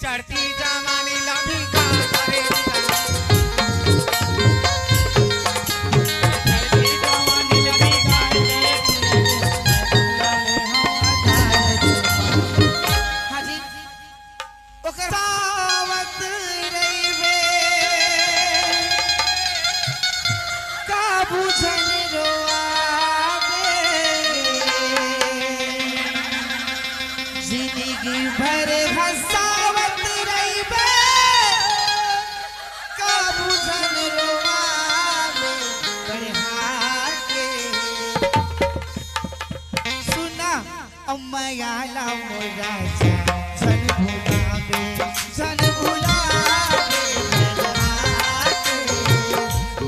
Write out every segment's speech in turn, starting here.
चढ़ती जवानी लभी करे मयाला मोरा झन भुलावे झन भुलावे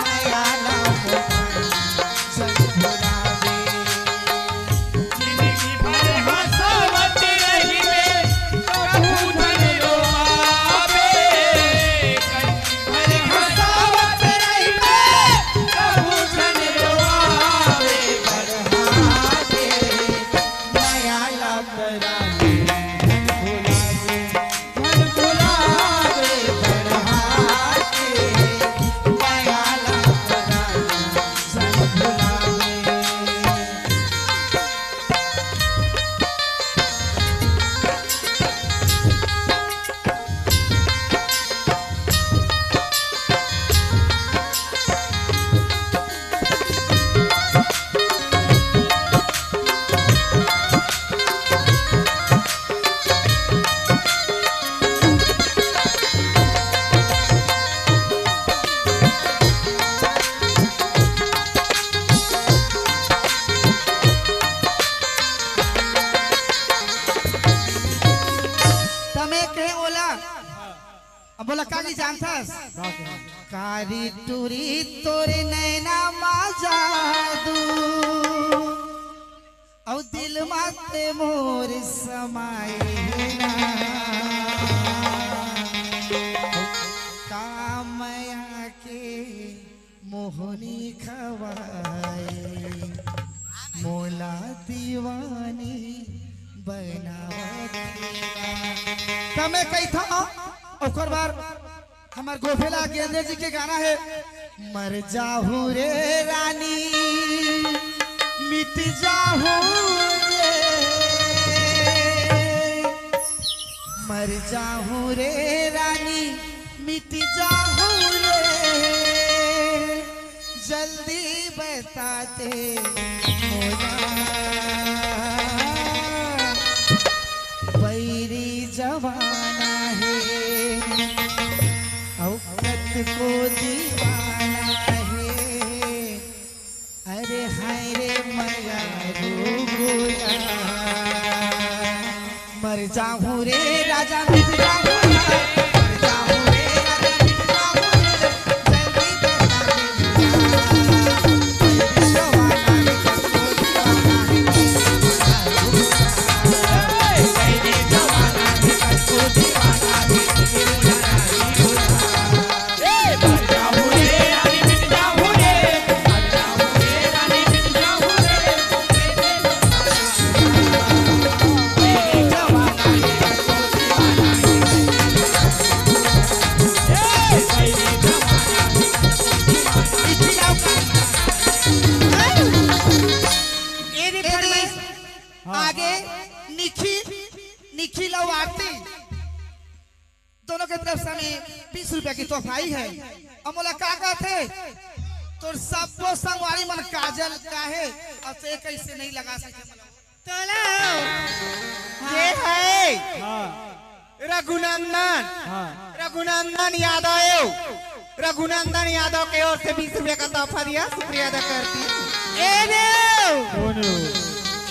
मयाला मोरा झन भुलावे जिंदगी भर हंसावत रहिबे कबू धन रोआवे भर हंसावत रहिबे कबू धन रोआवे बढ़ावे मयाला करावे झन भुलावे बढ़ावे मयाला करावे झन भुलावे अब बोला काजी जानथस कारी टूरी तोरे नैना मा जादू औ दिल माते मोर समाएना कामया के मोहनी खवाए मोला दीवानी बनावत तमे कही था ओकर बार हमार गोफेला गेंदे जी के गाना है मर जाहू रे रानी मिट जाहू रे मर जाहू रे रानी मिट जाहू रे जल्दी बताते मोला बैरी जवाना है औकत को दीवाना है अरे हाय रे मया गोया मर जाऊं रे राजा मिट जाऊं मर जाऊं रे राजा मिट जाऊं जल्दी बता दे जवाना है को दीवाना है जवाना है को दीवाना है आगे निखिल और आरती दोनों की तरफ से हमें 20 रुपया की तोहफाई है। अमोला का थे तो सबको संगवारी मन काजल का है और से कैसे नहीं लगा सकते ये है रघुनंदन रघुनंदन यादव रघुनंदन यादव के ओर से 20 रुपया का तोहफा दिया, शुक्रिया अदा करती।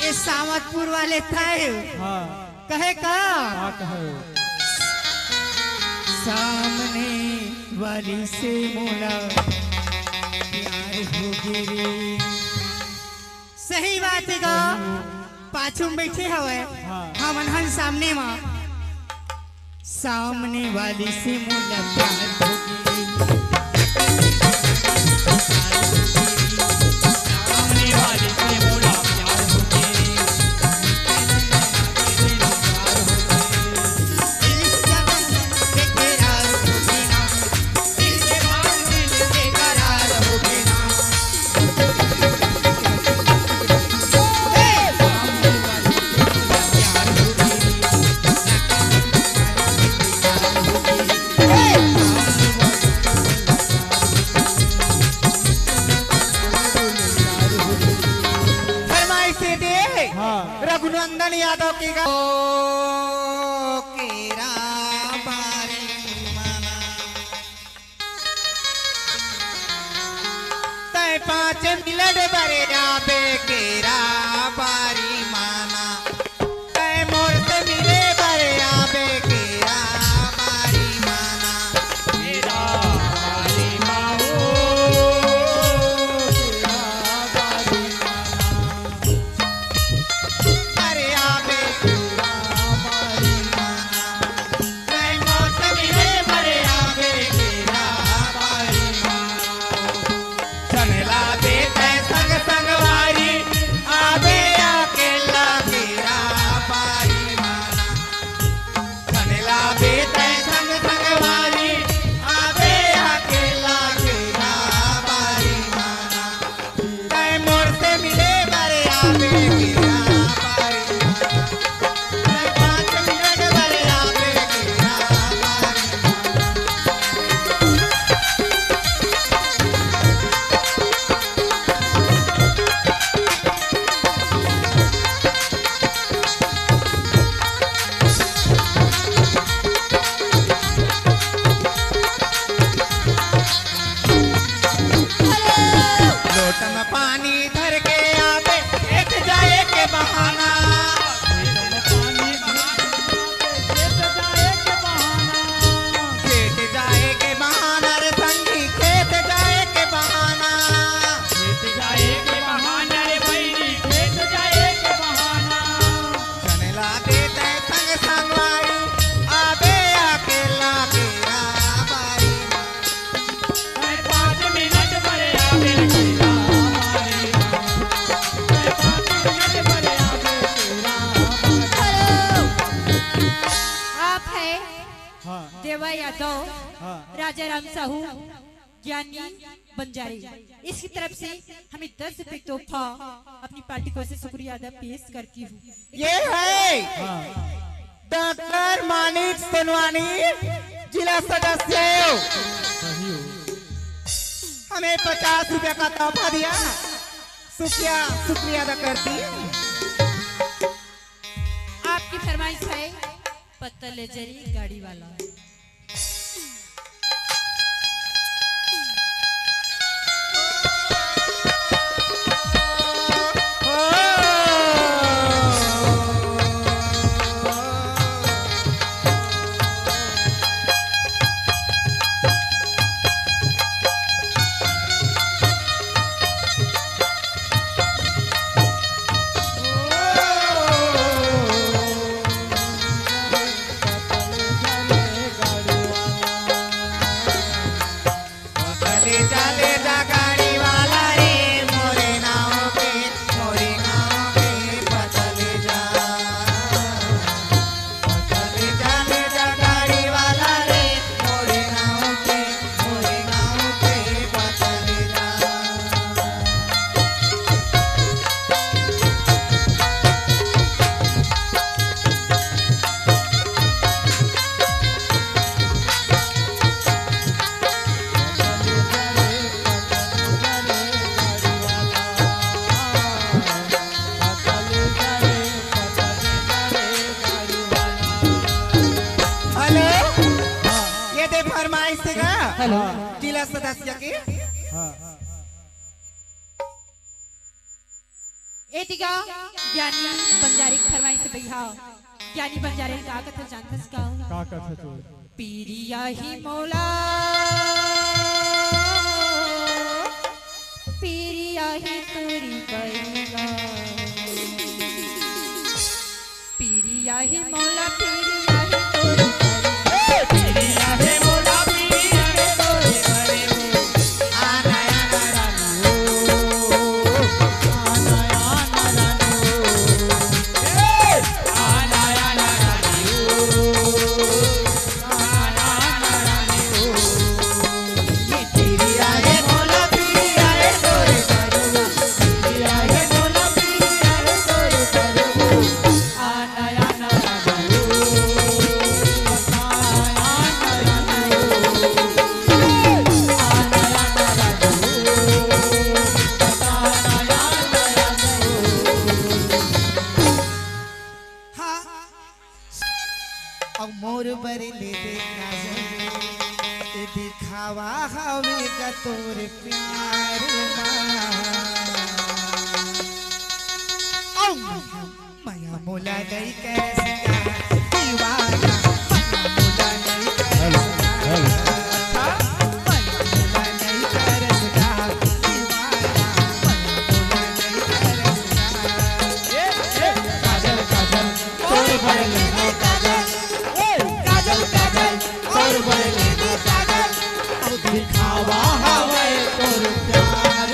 ये सावतपुर वाले थे कहे का सामने वाली से मोला प्यार हो गिरी। सही बात है गा पाछू में बैठे हवे हम हन सामने में सामने वाली से मोला प्यार हो गिरी। सामने वाली से मोला प्यार हो गिरी। यादव की गा ओ केरा बारी माना तय 5 मिनट बरे आबे केरा बारी माना तय मोर से मिले बरे आबे केरा बारी माना केरा बारी माओ बरे आबे केरा बारी माना तय मोर से मिले बरे आबे केरा बारी माना चनला दे तय संग संग वारी आबे अकेला केरा बारी माना चनला दे तय संग संग वारी आबे अकेला केरा बारी माना तय मोर से मिले बरे आबे केरा बारी माना तय 5 मिनट बरे आबे केरा बारी लोटन पानी धर के आवे एक जाए के बहाना खेत जाए के बहाना रे संगी खेत जाए के बहाना चनला दे तय संग संग वारी आवे अकेला केरा बारी आप है देवा यादव राजा राम साहू ज्ञानी बंजारी इसकी तरफ से हमें 10 रुपए तोहफा अपनी पार्टी को से शुक्रिया अदा पेश करती हूँ। ये है डॉक्टर मानिक सोनवानी जिला सदस्य हमें 50 रुपया का तोहफा दिया शुक्रिया अदा करती आपकी फरमाइश है पत्तल जरी गाड़ी वाला। चले जा गाड़ी वाला रे मोरे नाव पे पतले जा चले जा गाड़ी वाला रे मोरे नाव पे पतले जा हेलो ये दे फरमाइश देगा हेलो जिला सदस्य की एतिका ज्ञानी बंजारी की फरमाइश से भैया ज्ञानी बंजारी का कथा जानतस का पीरिया ही मौला पीरिया ही तोरी करेगा पीरिया ही मौला पीरिया ही तोरी पीरिया हे मोला पीरिया हे तोरे करे आना आना रानू आना आना आना और मोर बरे ले दे काजल ये दिखावा हवे का तोर प्यार माँ माया मोला गई कैसे दीवाना माया मोला गई कैसे दिखावा हवे तोर प्यार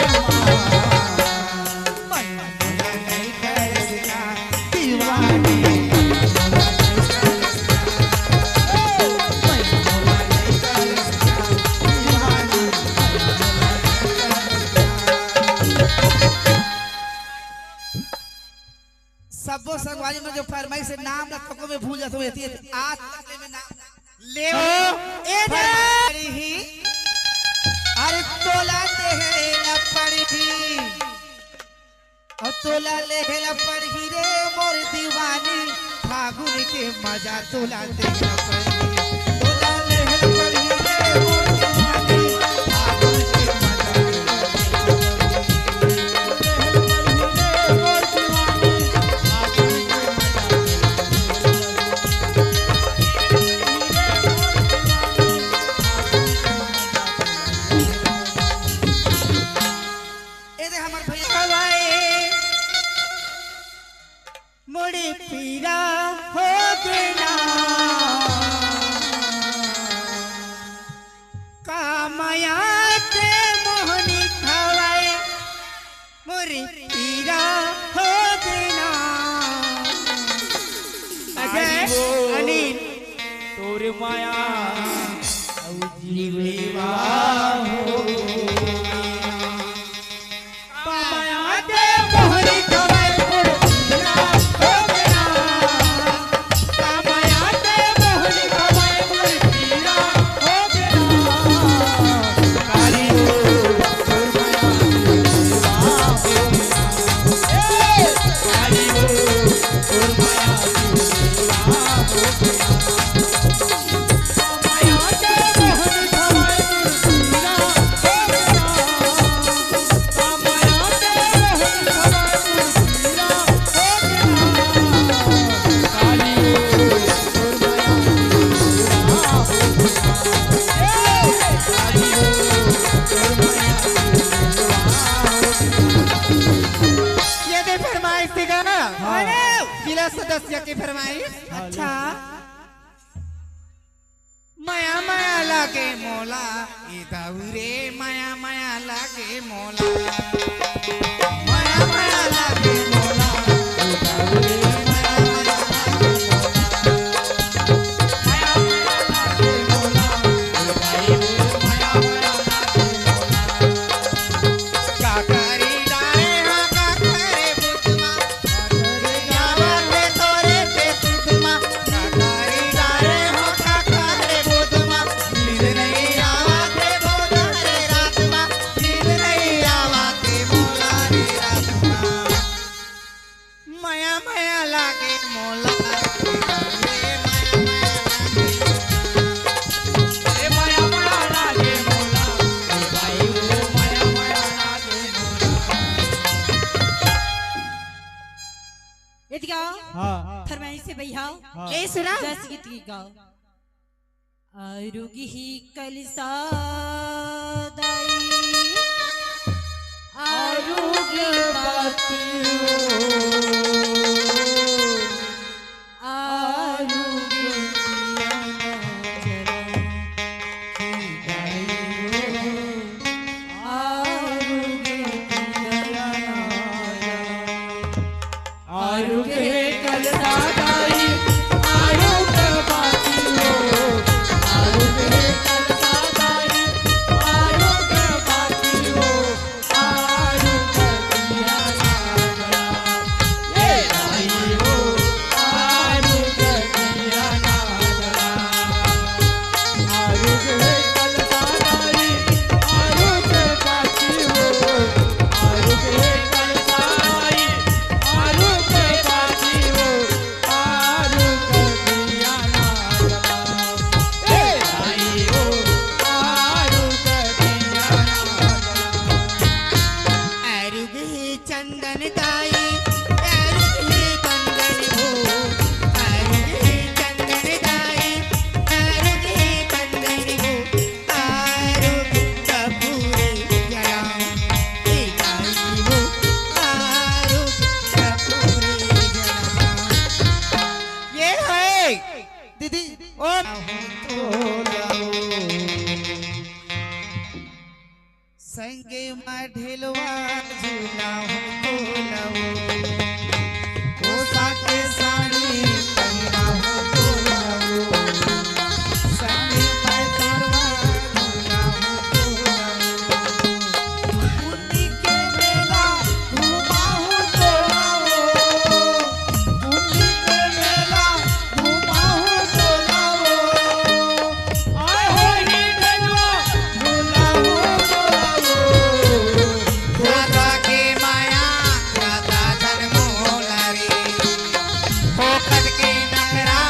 सबो संगवारी में जो फरमाई से नाम न तको में भूल जाते रहती है आज तक में नाम ले ओ ए फरमाई ही अरे तोला देहे न पड़ी और तोला लेहे न पड़ी रे मोर दीवानी फागुन के मजा तोला देहे न पड़ी तोला लेहे न पड़ी रे मोर दीवानी फागुन के मुड़ी पीरा हो देना कामया के मोहनी खवाए मुड़ी पीरा हो देना अजय अनिल तोर माया जीवा हो कामया के मोहनी खवाए जिला सदस्य की फरमाइश अच्छा माया माया लागे मोला ये दाऊरे माया माया लागे मोला माया माया लागे मोला ये दाऊरे माया माया लागे मोला माया माया लागे मोला माया माया लागे मोला काकारी डाए हाँ काकरे बुतमा फरमाइश से भैया ले सुना दस गीत की गाओ आरुगी ही कलिसादाई आरुगी दीदी ओ संगे माँ ढेलवा झूला हो तोलाओ ओ साके साड़ी पहना हो तोलाओ संगे माँ ढेलवा झूला हो तोलाओ पुन्नी के मेला घूमा हो तोलाओ पुन्नी के मेला घूमा हो तोलाओ आय होली ढेलवा झूला हो राधा के माया राधा जनमोलरी फोकट के नखरा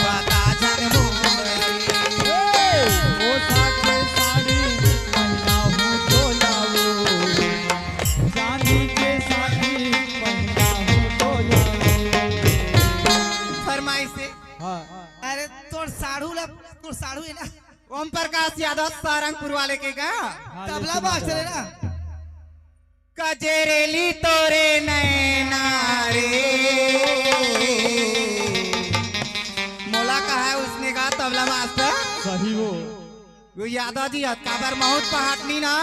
राधा जनमोलरी ओ साके साड़ी पहना हो तोलाओ चांदी के साड़ी पहना हो तोलाओ फरमाइश से अरे तोर साड़ू है ना ओम प्रकाश यादव सारंगपुर वाले के का तबला बाज रहे ना कजेरेली तोरे नैना रे मोला कहा है उसने कहा तबला मास्टर सही वो यादव जी काबर बहुत पहाटनी ना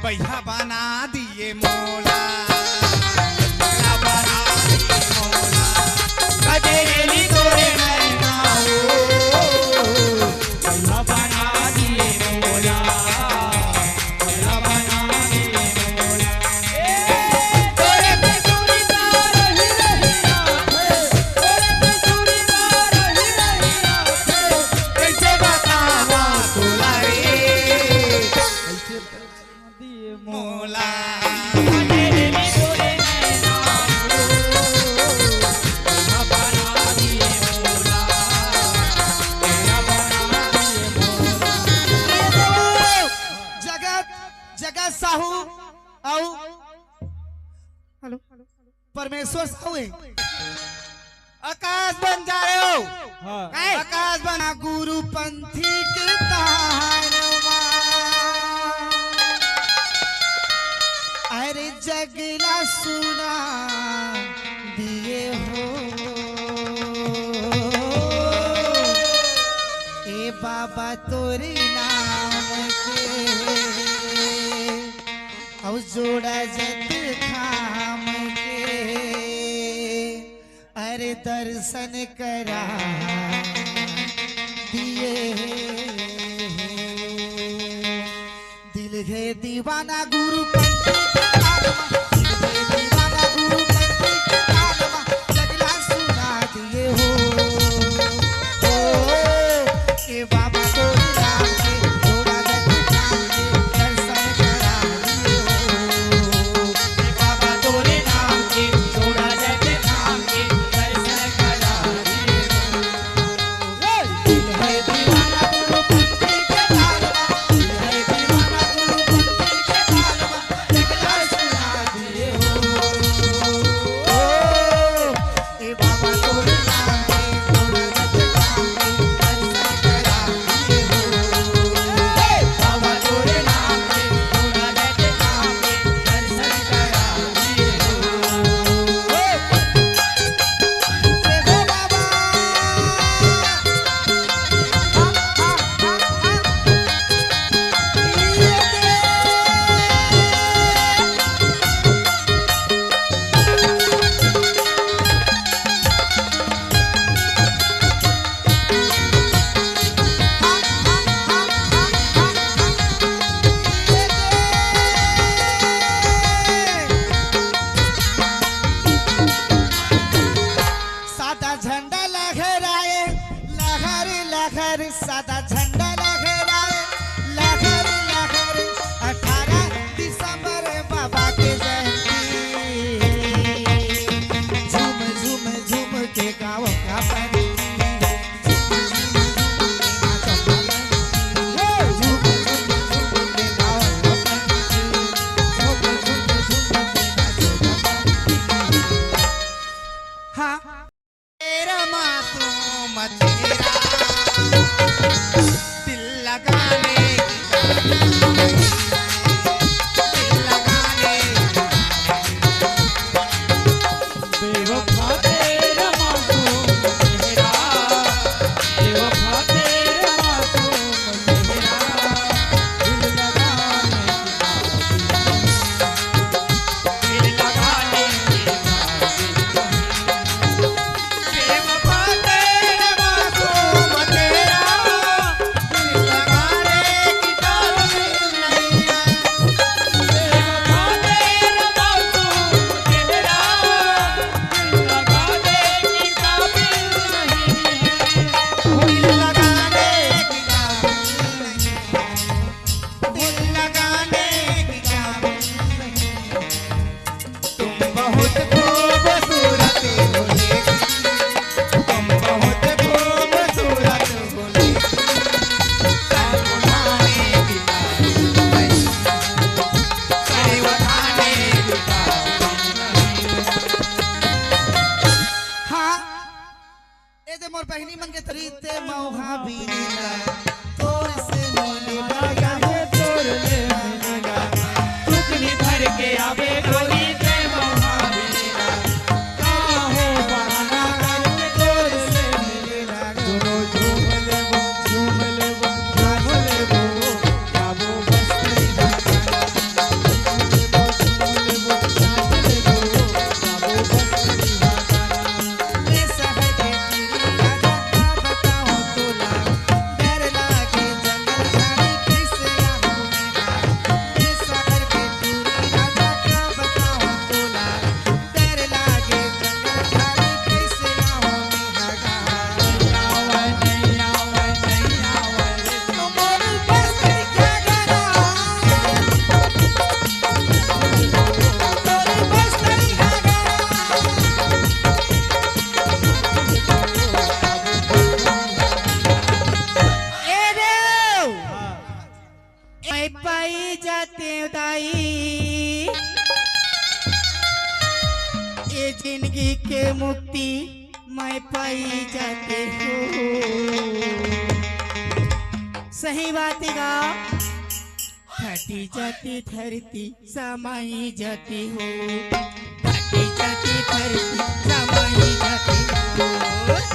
पैसा बना दिए मोला पैसा बना दिए मोला कजेरेली तोरे नैना हो पहला बना दिए मोला पहला बना दिए मोला तोरे पे चूड़ी तार ही रही आंखें तोरे पे चूड़ी तार ही रही आंखें कैसे बतावा तोला रे कैसे बना दिए मोला कजेरेली तोरे नैना पहला बना दिए मोला पहला बना दिए मोला जगत जगत साहू और हेलो परमेश्वर साहू है आकाश बन जा रहे हो आकाश बना गुरु पंथी के तारवा अरे जगला सुना दिए हो ए बाबा तोरी नाम के और जोड़ा जत खाम के अरे दर्शन करा दिए दिल है दीवाना गुरु पंथी के तारमा, दिल है दीवाना गुरु पंथी के तारमा, जगला सुना दिए हो ए बाबा तोरी नाम के जोड़ा जत खाम के दर्शन करा दिए हो बाबा तोरे नाम के जोड़ा जैसे नाम के दर्शन करा दिए दिल है दीवाना गुरु पंथी के तारमा, दिल है दीवाना गुरु पंथी के तारमा, जगला सुना दिए हो ए बाबा तोरी नाम के जोड़ा जत खाम के दर्शन करा दिए हो बाबा तोरे नाम के जोड़ा जैसे नाम के दर्शन करा दिए देखो बाबा सादा झंडा लहराए लहर लहर सादा झंडा लहराए लहर लहर 18 दिसंबर बाबा के जयंती झूम झूम झूम के गाँव का पंती झूम झूम झूम के गाँव का पंती झूम झूम झूम के नाचो हाँ तेरा मासूम चेहरा भीतरी ते मौहा बीनेला तोर से मिले बागा है तोर ले मिलेगा टुकनी भर के आवे गोरी ते मोहा मिलेगा काहे बहाना करके तोर से मिलेगा दोनों झूम लेबो जाबो बस्ती घाटाना झूम लेबो जाबो बस्ती घाटाना ले सहर के तेरी राजा का बताऊं तोला डर लागे जंगल झाड़ी कैसे आहूं मेरा ले सहर के तेरी राजा का बताऊं तोला डर लागे जंगल झाड़ी कैसे आहूं मेरा आवे नहीं आवे नहीं आवे रे मोर बस्ती क्या गरा तोरी बस्ती क्या ए देव मैं पाई जाते दाई ये जिंदगी के मुक्ति मैं पाई जाते हो सही बात है गा फटी जाती धरती समाई जाती हो फटी जाती धरती समाई जाती हो